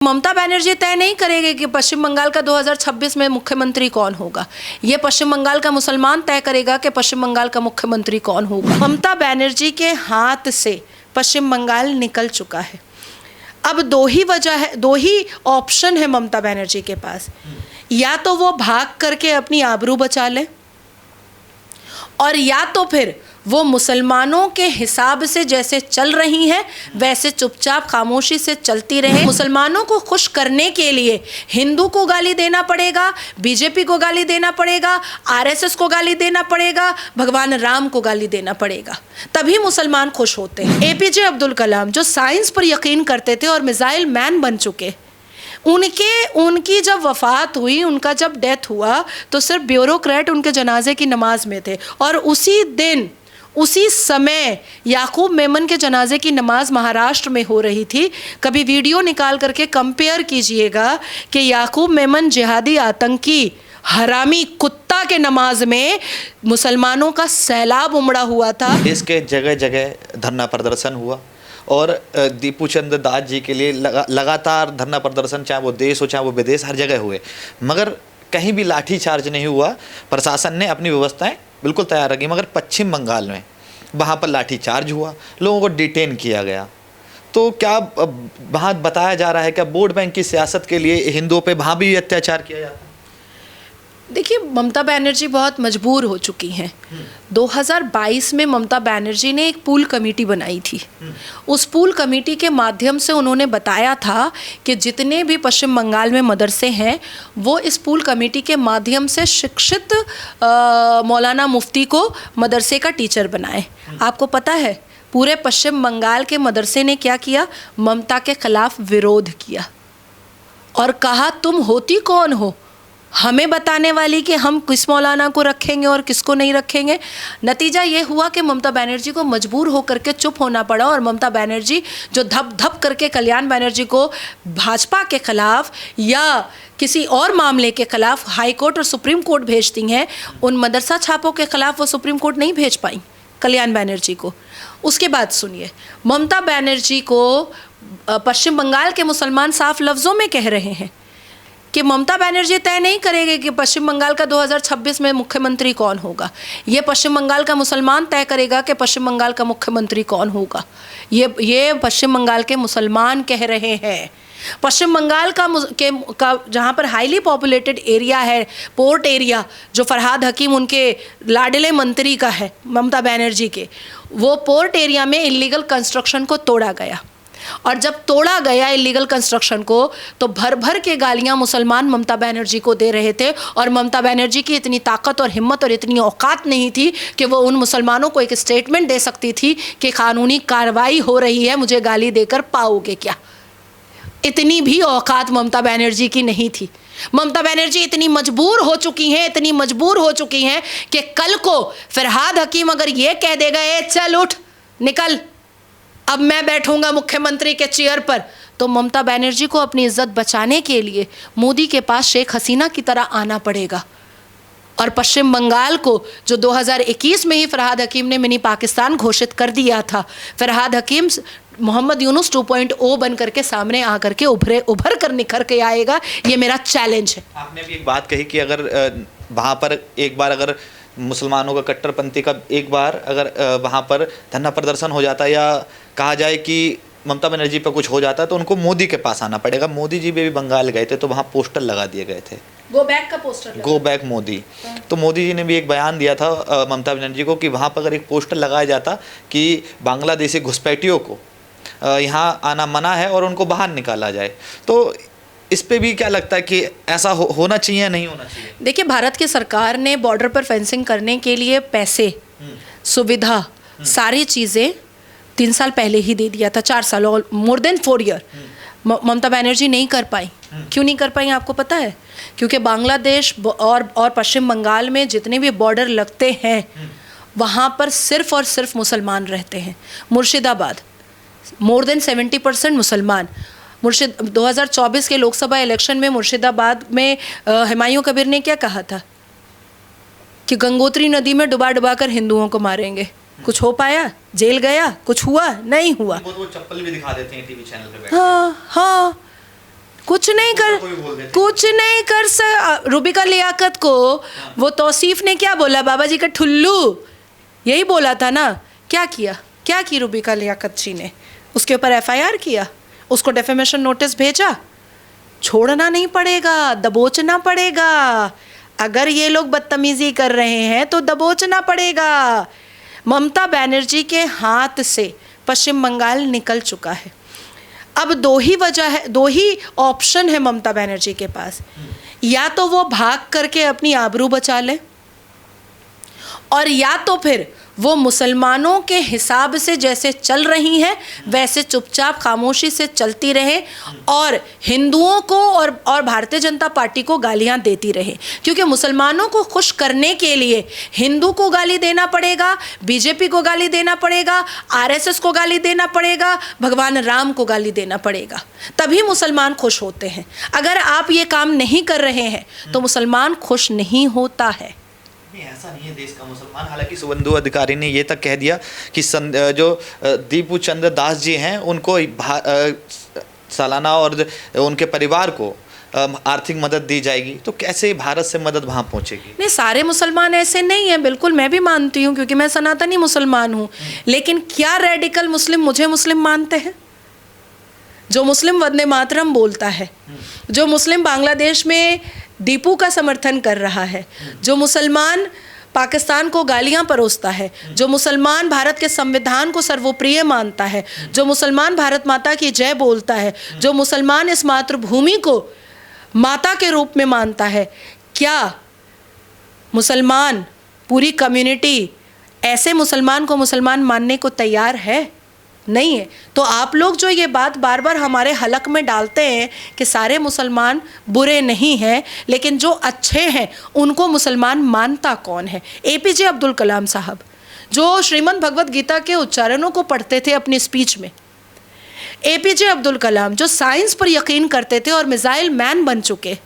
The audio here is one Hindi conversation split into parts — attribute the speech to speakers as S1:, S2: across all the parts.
S1: ममता बनर्जी तय नहीं करेगी कि पश्चिम बंगाल का 2026 में मुख्यमंत्री कौन होगा। ये पश्चिम बंगाल का मुसलमान तय करेगा कि पश्चिम बंगाल का मुख्यमंत्री कौन होगा। ममता बनर्जी के हाथ से पश्चिम बंगाल निकल चुका है। अब दो ही ऑप्शन है ममता बनर्जी के पास। या तो वो भाग करके अपनी आबरू बचा ले, और या तो फिर वो मुसलमानों के हिसाब से जैसे चल रही हैं वैसे चुपचाप खामोशी से चलती रहे। मुसलमानों को खुश करने के लिए हिंदू को गाली देना पड़ेगा, बीजेपी को गाली देना पड़ेगा, आरएसएस को गाली देना पड़ेगा, भगवान राम को गाली देना पड़ेगा, तभी मुसलमान खुश होते हैं। एपीजे अब्दुल कलाम जो साइंस पर यकीन करते थे और मिसाइल मैन बन चुके, उनकी जब वफ़ात हुई, उनका जब डेथ हुआ, तो सिर्फ ब्यूरोक्रेट उनके जनाजे की नमाज में थे। और उसी दिन उसी समय याकूब मेमन के जनाजे की नमाज महाराष्ट्र में हो रही थी। कभी वीडियो निकाल करके कंपेयर कीजिएगा कि याकूब मेमन जिहादी आतंकी हरामी कुत्ता के नमाज में मुसलमानों का सैलाब उमड़ा हुआ था।
S2: देश के जगह जगह धरना प्रदर्शन हुआ और दीपू चंद्र दास जी के लिए लगातार धरना प्रदर्शन, चाहे वो देश हो चाहे वो विदेश, हर जगह हुए, मगर कहीं भी लाठी चार्ज नहीं हुआ। प्रशासन ने अपनी व्यवस्थाएं बिल्कुल तैयार रखी, मगर पश्चिम बंगाल में वहाँ पर लाठी चार्ज हुआ, लोगों को डिटेन किया गया। तो क्या वहाँ बताया जा रहा है कि वोट बैंक की सियासत के लिए हिंदुओं पे वहाँ भी अत्याचार किया जाता है?
S1: देखिए, ममता बनर्जी बहुत मजबूर हो चुकी हैं। 2022 में ममता बनर्जी ने एक पूल कमेटी बनाई थी। उस पूल कमेटी के माध्यम से उन्होंने बताया था कि जितने भी पश्चिम बंगाल में मदरसे हैं वो इस पूल कमेटी के माध्यम से शिक्षित मौलाना मुफ्ती को मदरसे का टीचर बनाए। आपको पता है पूरे पश्चिम बंगाल के मदरसे ने क्या किया? ममता के खिलाफ विरोध किया और कहा तुम होती कौन हो हमें बताने वाली कि हम किस मौलाना को रखेंगे और किसको नहीं रखेंगे। नतीजा ये हुआ कि ममता बनर्जी को मजबूर होकर के चुप होना पड़ा, और ममता बनर्जी जो धप धप करके कल्याण बनर्जी को भाजपा के खिलाफ या किसी और मामले के खिलाफ हाई कोर्ट और सुप्रीम कोर्ट भेजती हैं, उन मदरसा छापों के खिलाफ वो सुप्रीम कोर्ट नहीं भेज पाई कल्याण बनर्जी को। उसके बाद सुनिए, ममता बनर्जी को पश्चिम बंगाल के मुसलमान साफ लफ्ज़ों में कह रहे हैं कि ममता बनर्जी तय नहीं करेगी कि पश्चिम बंगाल का 2026 में मुख्यमंत्री कौन होगा। ये पश्चिम बंगाल का मुसलमान तय करेगा कि पश्चिम बंगाल का मुख्यमंत्री कौन होगा। ये पश्चिम बंगाल के मुसलमान कह रहे हैं। पश्चिम बंगाल का जहाँ पर हाईली पॉपुलेटेड एरिया है, पोर्ट एरिया, जो फरहाद हकीम उनके लाडले मंत्री का है ममता बनर्जी के, वो पोर्ट एरिया में इलीगल कंस्ट्रक्शन को तोड़ा गया। और जब तोड़ा गया इलीगल कंस्ट्रक्शन को, तो भर भर के गालियां मुसलमान ममता बनर्जी को दे रहे थे। और ममता बनर्जी की इतनी ताकत और हिम्मत और इतनी औकात नहीं थी कि वो उन मुसलमानों को एक स्टेटमेंट दे सकती थी कि कानूनी कार्रवाई हो रही है, मुझे गाली देकर पाओगे क्या। इतनी भी औकात ममता बनर्जी की नहीं थी। ममता बनर्जी इतनी मजबूर हो चुकी हैं कि कल को फरहाद हकीम अगर ये कह देगा ए चल उठ निकल, अब मैं बैठूंगा मुख्यमंत्री के चेयर पर, तो ममता बनर्जी को अपनी इज्जत बचाने के लिए मोदी के पास शेख हसीना की तरह आना पड़ेगा। और पश्चिम बंगाल को जो 2021 में ही फरहाद हकीम ने मिनी पाकिस्तान घोषित कर दिया था, फरहाद हकीम मोहम्मद यूनुस 2.0 बन करके सामने आकर के उभर कर निखर के आएगा। ये मेरा चैलेंज है।
S2: आपने भी एक बात कही कि अगर वहाँ पर एक बार अगर मुसलमानों का कट्टरपंथी का एक बार अगर वहाँ पर धरना प्रदर्शन हो जाता है या कहा जाए कि ममता बनर्जी पर कुछ हो जाता है, तो उनको मोदी के पास आना पड़ेगा। मोदी जी भी बंगाल गए थे तो वहाँ पोस्टर लगा दिए गए थे,
S1: गो बैक का पोस्टर,
S2: गो बैक मोदी। तो मोदी जी ने भी एक बयान दिया था ममता बनर्जी को कि वहाँ पर अगर एक पोस्टर लगाया जाता कि बांग्लादेशी घुसपैठियों को यहाँ आना मना है और उनको बाहर निकाला जाए, तो इस पे भी क्या लगता है कि ऐसा होना चाहिए या नहीं होना चाहिए?
S1: देखिए, भारत की सरकार ने बॉर्डर पर फेंसिंग करने के लिए पैसे, सुविधा, सारी चीज़ें 3 साल पहले ही दे दिया था, 4 साल, more than 4 year. Mamata Banerjee नहीं कर पाई। क्यों नहीं कर पाई आपको पता है? क्योंकि बांग्लादेश और पश्चिम बंगाल में जितने भी बॉर्डर लगते हैं वहाँ पर सिर्फ और सिर्फ मुसलमान रहते हैं। मुर्शिदाबाद मोर देन 70% मुसलमान। 2024 के लोकसभा इलेक्शन में मुर्शिदाबाद में हुमायूं कबीर ने क्या कहा था कि गंगोत्री नदी में डुबा कर हिंदुओं को मारेंगे। कुछ हो पाया? जेल गया? कुछ हुआ? नहीं हुआ।
S2: वो चप्पल भी दिखा देते हैं टीवी चैनल पे बैठ के।
S1: हाँ, कुछ नहीं कर रूबिका लियाकत को वो तौसीफ ने क्या बोला, बाबा जी का ठुल्लू, यही बोला था ना। क्या किया, क्या की रूबिका लियाकत जी ने? उसके ऊपर एफआईआर किया, उसको डेफेमेशन नोटिस भेजा। छोड़ना नहीं पड़ेगा, दबोचना पड़ेगा। अगर ये लोग बदतमीजी कर रहे हैं तो दबोचना पड़ेगा। ममता बनर्जी के हाथ से पश्चिम बंगाल निकल चुका है। अब दो ही वजह है, दो ही ऑप्शन है ममता बनर्जी के पास। या तो वो भाग करके अपनी आबरू बचा ले, और या तो फिर वो मुसलमानों के हिसाब से जैसे चल रही हैं वैसे चुपचाप खामोशी से चलती रहे और हिंदुओं को और भारतीय जनता पार्टी को गालियां देती रहे। क्योंकि मुसलमानों को खुश करने के लिए हिंदू को गाली देना पड़ेगा, बीजेपी को गाली देना पड़ेगा, आरएसएस को गाली देना पड़ेगा, भगवान राम को गाली देना पड़ेगा, तभी मुसलमान खुश होते हैं। अगर आप ये काम नहीं कर रहे हैं तो मुसलमान खुश नहीं होता है।
S2: नहीं, ऐसा नहीं है देश का मुसलमान। हालांकि शुभेंदु अधिकारी ने ये तक कह दिया कि जो दीपू चंद्र दास जी हैं उनको सालाना और उनके परिवार को आर्थिक मदद दी जाएगी। तो कैसे भारत से मदद वहाँ पहुँचेगी?
S1: नहीं, सारे मुसलमान ऐसे नहीं हैं, बिल्कुल मैं भी मानती हूँ क्योंकि मैं सनातनी मुसलमान हूँ। लेकिन क्या रेडिकल मुस्लिम मुझे मुस्लिम मानते हैं? जो मुस्लिम वंदे मातरम बोलता है, जो मुस्लिम बांग्लादेश में दीपू का समर्थन कर रहा है, जो मुसलमान पाकिस्तान को गालियां परोसता है, जो मुसलमान भारत के संविधान को सर्वोप्रिय मानता है, जो मुसलमान भारत माता की जय बोलता है, जो मुसलमान इस मातृभूमि को माता के रूप में मानता है, क्या मुसलमान पूरी कम्युनिटी ऐसे मुसलमान को मुसलमान मानने को तैयार है? नहीं है। तो आप लोग जो ये बात बार बार हमारे हलक में डालते हैं कि सारे मुसलमान बुरे नहीं हैं, लेकिन जो अच्छे हैं उनको मुसलमान मानता कौन है? एपीजे अब्दुल कलाम साहब जो श्रीमद् भगवत गीता के उच्चारणों को पढ़ते थे अपनी स्पीच में, एपीजे अब्दुल कलाम जो साइंस पर यकीन करते थे और मिसाइल मैन बन चुके,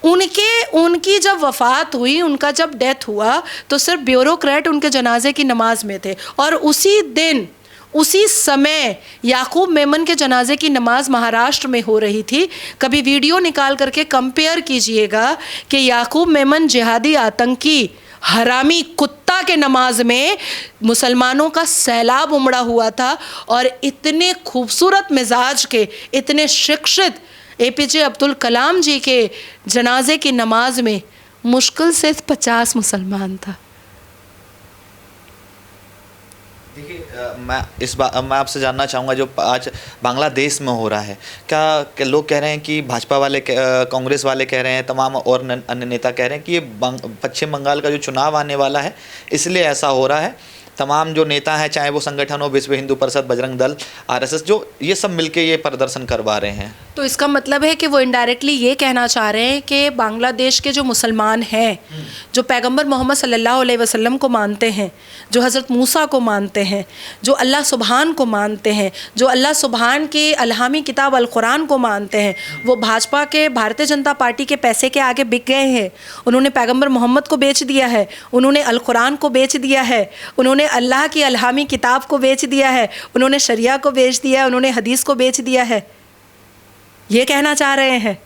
S1: उनकी जब वफ़ात हुई, उनका जब डेथ हुआ तो सिर्फ ब्यूरोक्रेट उनके जनाजे की नमाज में थे। और उसी दिन उसी समय याकूब मेमन के जनाजे की नमाज महाराष्ट्र में हो रही थी। कभी वीडियो निकाल करके कंपेयर कीजिएगा कि याकूब मेमन जिहादी आतंकी हरामी कुत्ता के नमाज में मुसलमानों का सैलाब उमड़ा हुआ था, और इतने खूबसूरत मिजाज के, इतने शिक्षित एपीजे अब्दुल कलाम जी के जनाजे की नमाज में मुश्किल से 50 मुसलमान था।
S2: देखिए, मैं आपसे जानना चाहूँगा जो आज बांग्लादेश में हो रहा है, क्या लोग कह रहे हैं कि भाजपा वाले, कांग्रेस वाले कह रहे हैं, तमाम और अन्य नेता कह रहे हैं कि ये पश्चिम बंगाल का जो चुनाव आने वाला है इसलिए ऐसा हो रहा है। तमाम जो नेता हैं, चाहे वो संगठन हो, विश्व हिंदू परिषद, बजरंग दल, आरएसएस, जो ये सब मिलके ये प्रदर्शन करवा रहे हैं।
S1: तो इसका मतलब है कि वो इनडायरेक्टली ये कहना चाह रहे हैं कि बांग्लादेश के जो मुसलमान हैं, जो पैगंबर मोहम्मद सल्लल्लाहु अलैहि वसल्लम को मानते हैं, जो हज़रत मूसा को मानते हैं, जो अल्लाह सुबहान को मानते हैं, जो अल्लाह सुबहान की अलहामी किताब अल कुरान को मानते हैं, वो भाजपा के, भारतीय जनता पार्टी के पैसे के आगे बिक गए हैं। उन्होंने पैगंबर मोहम्मद को बेच दिया है, उन्होंने अल कुरान को बेच दिया है, उन्होंने अल्लाह की अलहामी किताब को बेच दिया है, उन्होंने शरिया को बेच दिया है, उन्होंने हदीस को बेच दिया है। ये कहना चाह रहे हैं।